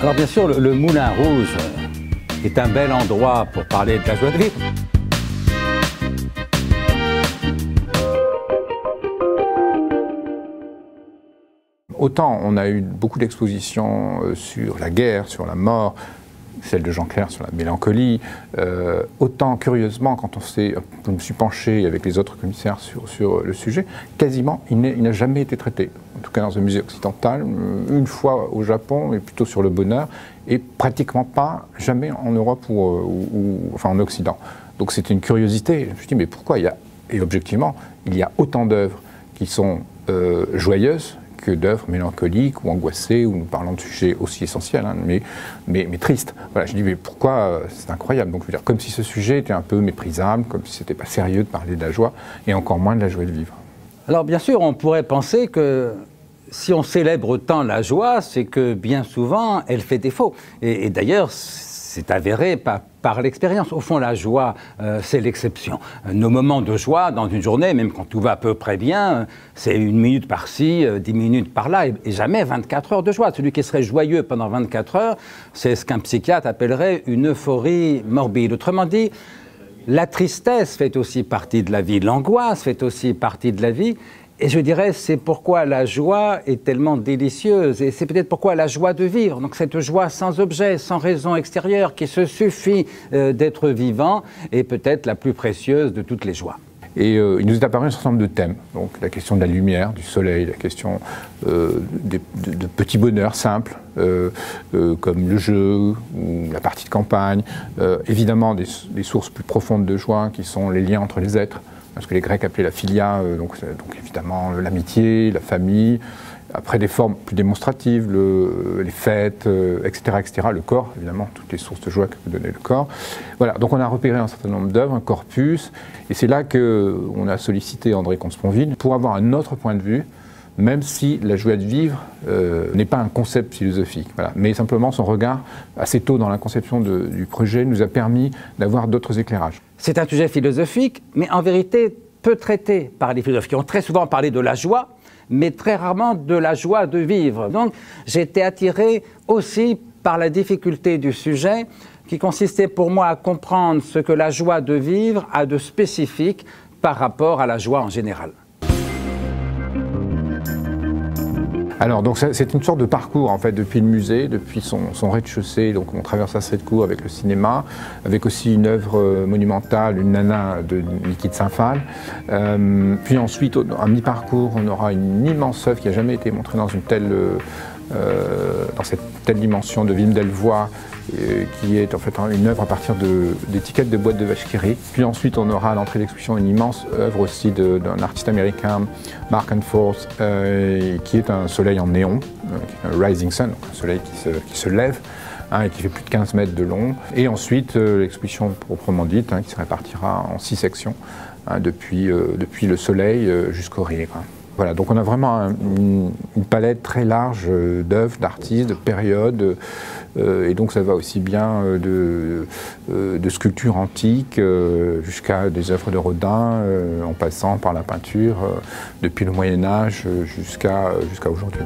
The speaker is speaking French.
Alors bien sûr, le Moulin Rouge est un bel endroit pour parler de la joie de vivre. Autant on a eu beaucoup d'expositions sur la guerre, sur la mort, celle de Jean Clair sur la mélancolie, autant curieusement, quand je me suis penché avec les autres commissaires sur le sujet, quasiment il n'a jamais été traité, en tout cas dans un musée occidental, une fois au Japon, mais plutôt sur le bonheur, et pratiquement pas, jamais en Europe enfin en Occident. Donc c'était une curiosité, je me suis dit mais pourquoi et objectivement, il y a autant d'œuvres qui sont joyeuses, que d'œuvres mélancoliques ou angoissées, où nous parlons de sujets aussi essentiels, hein, mais tristes. Voilà, je dis, mais pourquoi c'est incroyable. Donc, je veux dire, comme si ce sujet était un peu méprisable, comme si c'était pas sérieux de parler de la joie, et encore moins de la joie de vivre. Alors, bien sûr, on pourrait penser que si on célèbre tant la joie, c'est que bien souvent, elle fait défaut. Et d'ailleurs, c'est avéré par l'expérience. Au fond, la joie, c'est l'exception. Nos moments de joie dans une journée, même quand tout va à peu près bien, c'est 1 minute par-ci, 10 minutes par-là, et jamais 24 heures de joie. Celui qui serait joyeux pendant 24 heures, c'est ce qu'un psychiatre appellerait une euphorie morbide. Autrement dit, la tristesse fait aussi partie de la vie, l'angoisse fait aussi partie de la vie. Et je dirais, c'est pourquoi la joie est tellement délicieuse, et c'est peut-être pourquoi la joie de vivre, donc cette joie sans objet, sans raison extérieure, qui se suffit d'être vivant, est peut-être la plus précieuse de toutes les joies. Et il nous est apparu un certain nombre de thèmes, donc la question de la lumière, du soleil, la question de petits bonheurs simples, comme le jeu ou la partie de campagne, évidemment des sources plus profondes de joie, qui sont les liens entre les êtres, ce que les Grecs appelaient la philia, donc évidemment l'amitié, la famille, après des formes plus démonstratives, les fêtes, etc., etc., le corps, évidemment, toutes les sources de joie que peut donner le corps. Voilà, donc on a repéré un certain nombre d'œuvres, un corpus, et c'est là qu'on a sollicité André Comte-Sponville pour avoir un autre point de vue, même si la joie de vivre n'est pas un concept philosophique, voilà. Mais simplement son regard, assez tôt dans la conception du projet, nous a permis d'avoir d'autres éclairages. C'est un sujet philosophique, mais en vérité peu traité par les philosophes qui ont très souvent parlé de la joie, mais très rarement de la joie de vivre. Donc j'ai été attiré aussi par la difficulté du sujet, qui consistait pour moi à comprendre ce que la joie de vivre a de spécifique par rapport à la joie en général. Alors, donc c'est une sorte de parcours en fait depuis le musée, depuis son rez-de-chaussée. Donc on traverse assez de cours avec le cinéma, avec aussi une œuvre monumentale, une nana de Niki de Saint-Phal. Puis ensuite, à mi-parcours, on aura une immense œuvre qui n'a jamais été montrée dans cette telle dimension de Wim Delvoye, qui est en fait une œuvre à partir d'étiquettes de boîtes de vache qui rit. Puis ensuite, on aura à l'entrée d'exposition une immense œuvre aussi d'un artiste américain, Mark Forth, qui est un soleil en néon, un rising sun, donc un soleil qui se lève, hein, et qui fait plus de 15 mètres de long. Et ensuite, l'exposition proprement dite, hein, qui se répartira en 6 sections, hein, depuis le soleil jusqu'au rire. Voilà, donc on a vraiment une palette très large d'œuvres, d'artistes, de périodes, et donc ça va aussi bien de sculptures antiques jusqu'à des œuvres de Rodin, en passant par la peinture, depuis le Moyen-Âge jusqu'à aujourd'hui.